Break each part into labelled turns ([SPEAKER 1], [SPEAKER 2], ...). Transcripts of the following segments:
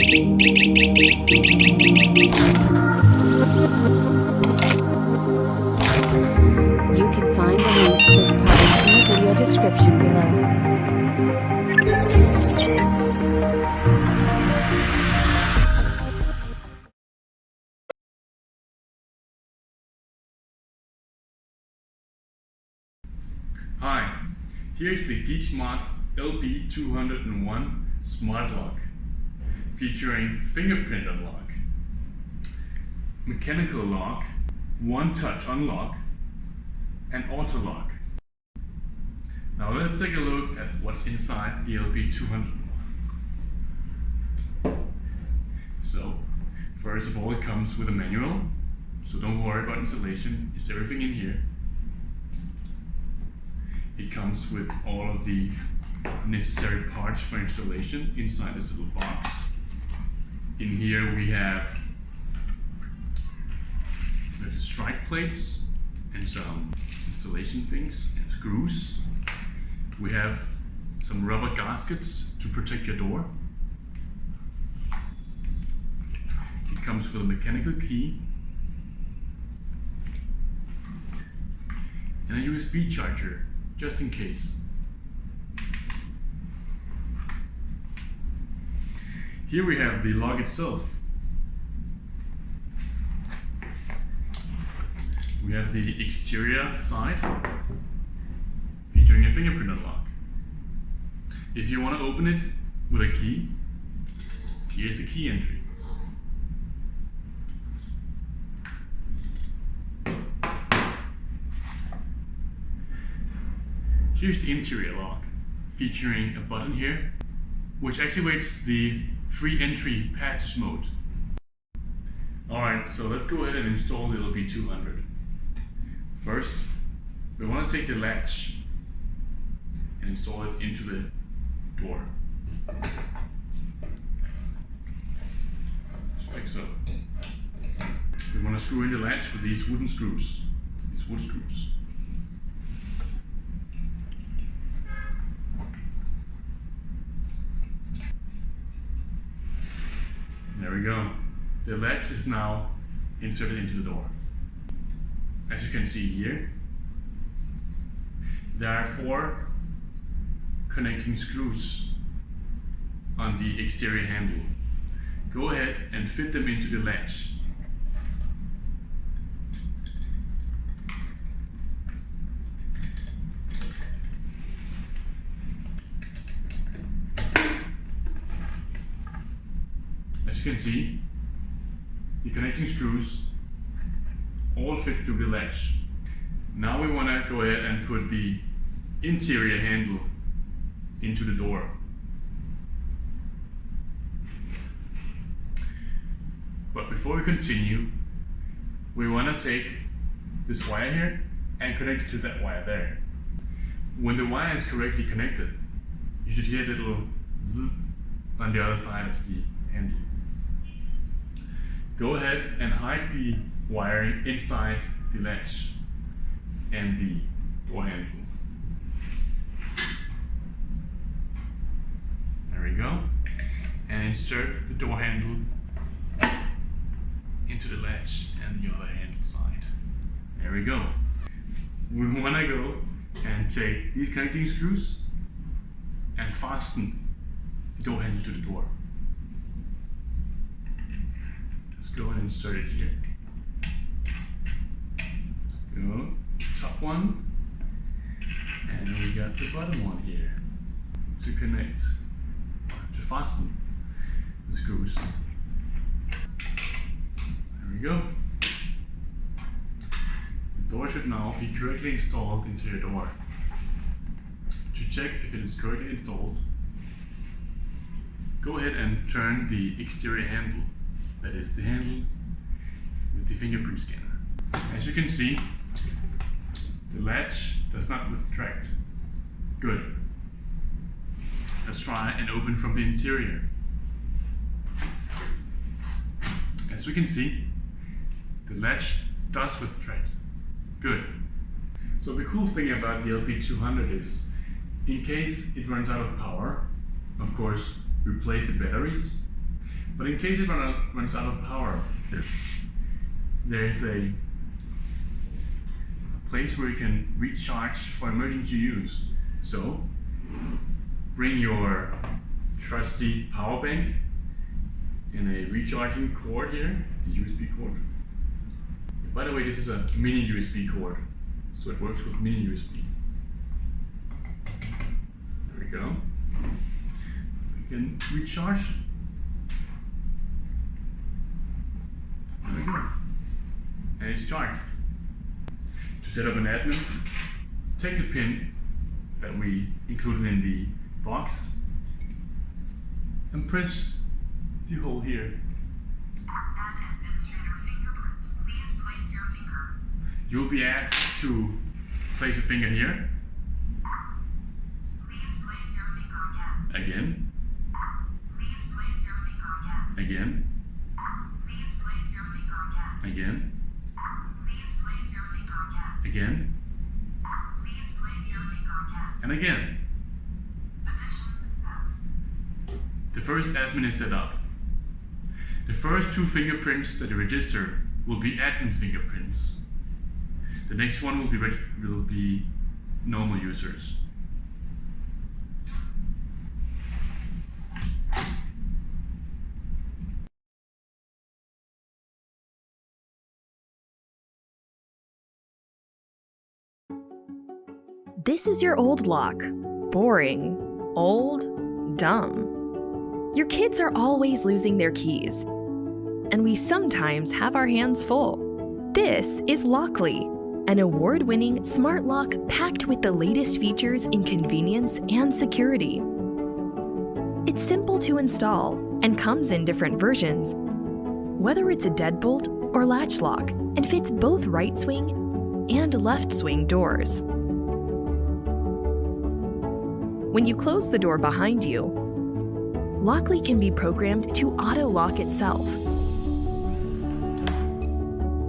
[SPEAKER 1] You can find the link to this product in the video description below.
[SPEAKER 2] Hi, here's the Geek Smart LB201 Smart Lock featuring fingerprint unlock, mechanical lock, one-touch unlock, and auto lock. Now let's take a look at what's inside the LB201. So, first of all, it comes with a manual, so don't worry about installation, it's everything in here. It comes with all of the necessary parts for installation inside this little box. In here we have the strike plates and some installation things and screws. We have some rubber gaskets to protect your door. It comes with a mechanical key and a USB charger, just in case. Here we have the lock itself. We have the exterior side featuring a fingerprint unlock. If you want to open it with a key, here's the key entry. Here's the interior lock, featuring a button here, which activates the free entry passage mode. Alright, so let's go ahead and install the LB200. First, we want to take the latch and install it into the door. Just like so. We want to screw in the latch with these wooden screws, these wood screws. There we go. The latch is now inserted into the door. As you can see here, there are 4 connecting screws on the exterior handle. Go ahead and fit them into the latch. As you can see, the connecting screws all fit through the latch. Now we want to go ahead and put the interior handle into the door. But before we continue, we want to take this wire here and connect it to that wire there. When the wire is correctly connected, you should hear a little zzz on the other side of the handle. Go ahead and hide the wiring inside the latch and the door handle. There we go. And insert the door handle into the latch and the other handle side. There we go. We want to go and take these connecting screws and fasten the door handle to the door. Let's go and insert it here. Let's go top one, and we got the bottom one here to connect, to fasten the screws. There we go. The door should now be correctly installed into your door. To check if it is correctly installed, go ahead and turn the exterior handle. That is the handle with the fingerprint scanner. As you can see, the latch does not retract. Good. Let's try and open from the interior. As we can see, the latch does retract. Good. So the cool thing about the LB200 is, in case it runs out of power, of course, replace the batteries. But in case it runs out of power, there is a place where you can recharge for emergency use. So bring your trusty power bank and a recharging cord here, a USB cord. By the way, this is a mini USB cord, so it works with mini USB. There we go. We can recharge. There we go. And it's charged. To set up an admin, take the pin that we included in the box and press the hole here.
[SPEAKER 3] Add administrator fingerprint. Please place your finger.
[SPEAKER 2] You'll be asked to place your finger here.
[SPEAKER 3] Please place your finger again.
[SPEAKER 2] Again.
[SPEAKER 3] Please place your finger again.
[SPEAKER 2] Again.
[SPEAKER 3] Please place your finger again.
[SPEAKER 2] Again.
[SPEAKER 3] Please place your finger again.
[SPEAKER 2] Again.
[SPEAKER 3] Please place your finger again.
[SPEAKER 2] And again.
[SPEAKER 3] Addition success.
[SPEAKER 2] The first admin is set up. The first 2 fingerprints that you register will be admin fingerprints. The next one will be normal users.
[SPEAKER 4] This is your old lock. Boring, old, dumb. Your kids are always losing their keys, and we sometimes have our hands full. This is Lockly, an award-winning smart lock packed with the latest features in convenience and security. It's simple to install and comes in different versions, whether it's a deadbolt or latch lock, and fits both right swing and left swing doors. When you close the door behind you, Lockly can be programmed to auto-lock itself.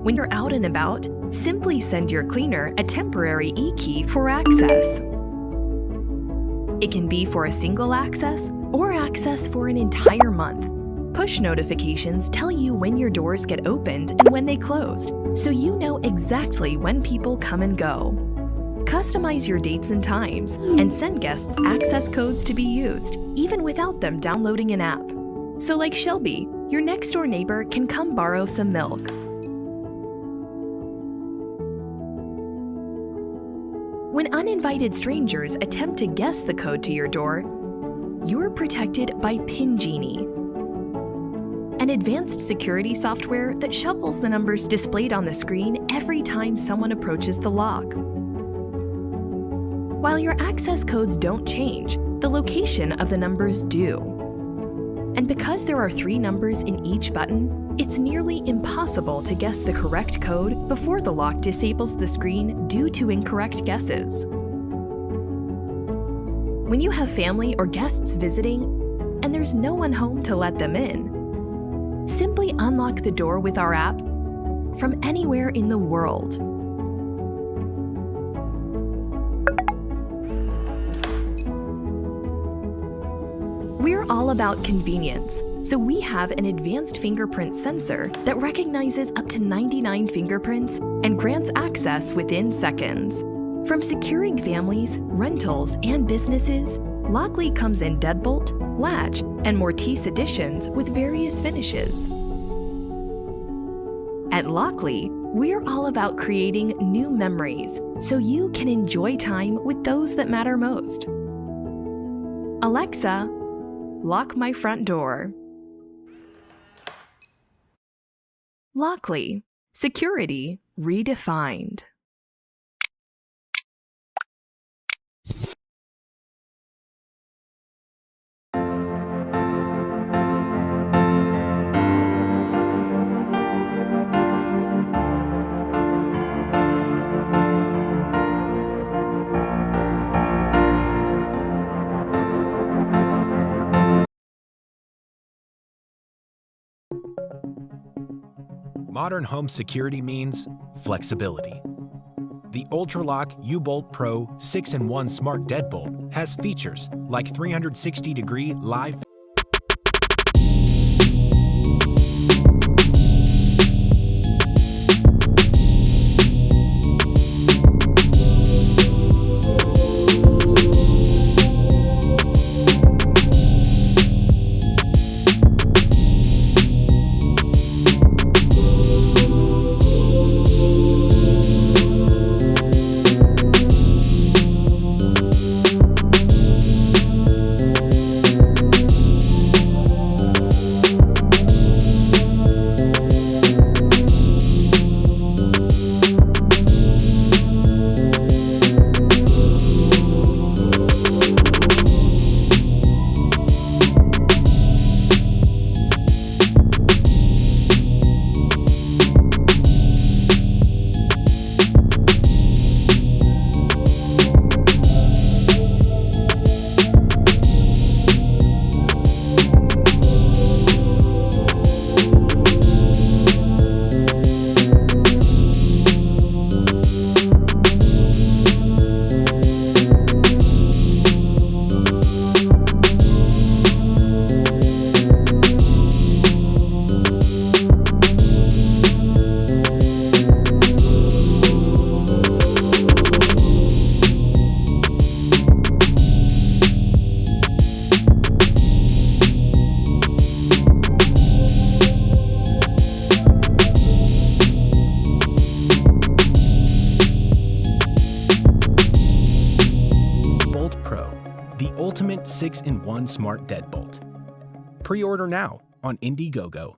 [SPEAKER 4] When you're out and about, simply send your cleaner a temporary e-key for access. It can be for a single access or access for an entire month. Push notifications tell you when your doors get opened and when they closed, so you know exactly when people come and go. Customize your dates and times, and send guests access codes to be used, even without them downloading an app. So like Shelby, your next-door neighbor can come borrow some milk. When uninvited strangers attempt to guess the code to your door, you're protected by PIN Genie, an advanced security software that shuffles the numbers displayed on the screen every time someone approaches the lock. While your access codes don't change, the location of the numbers do. And because there are 3 numbers in each button, it's nearly impossible to guess the correct code before the lock disables the screen due to incorrect guesses. When you have family or guests visiting, and there's no one home to let them in, simply unlock the door with our app from anywhere in the world. We're all about convenience, so we have an advanced fingerprint sensor that recognizes up to 99 fingerprints and grants access within seconds. From securing families, rentals, and businesses, Lockly comes in deadbolt, latch, and Mortise editions with various finishes. At Lockly, we're all about creating new memories so you can enjoy time with those that matter most. Alexa, lock my front door. Lockly, security redefined.
[SPEAKER 5] Modern home security means flexibility. The ULTRALOQ U-Bolt Pro 6-in-1 Smart Deadbolt has features like 360-degree live ultimate 6-in-1 smart deadbolt. Pre-order now on Indiegogo.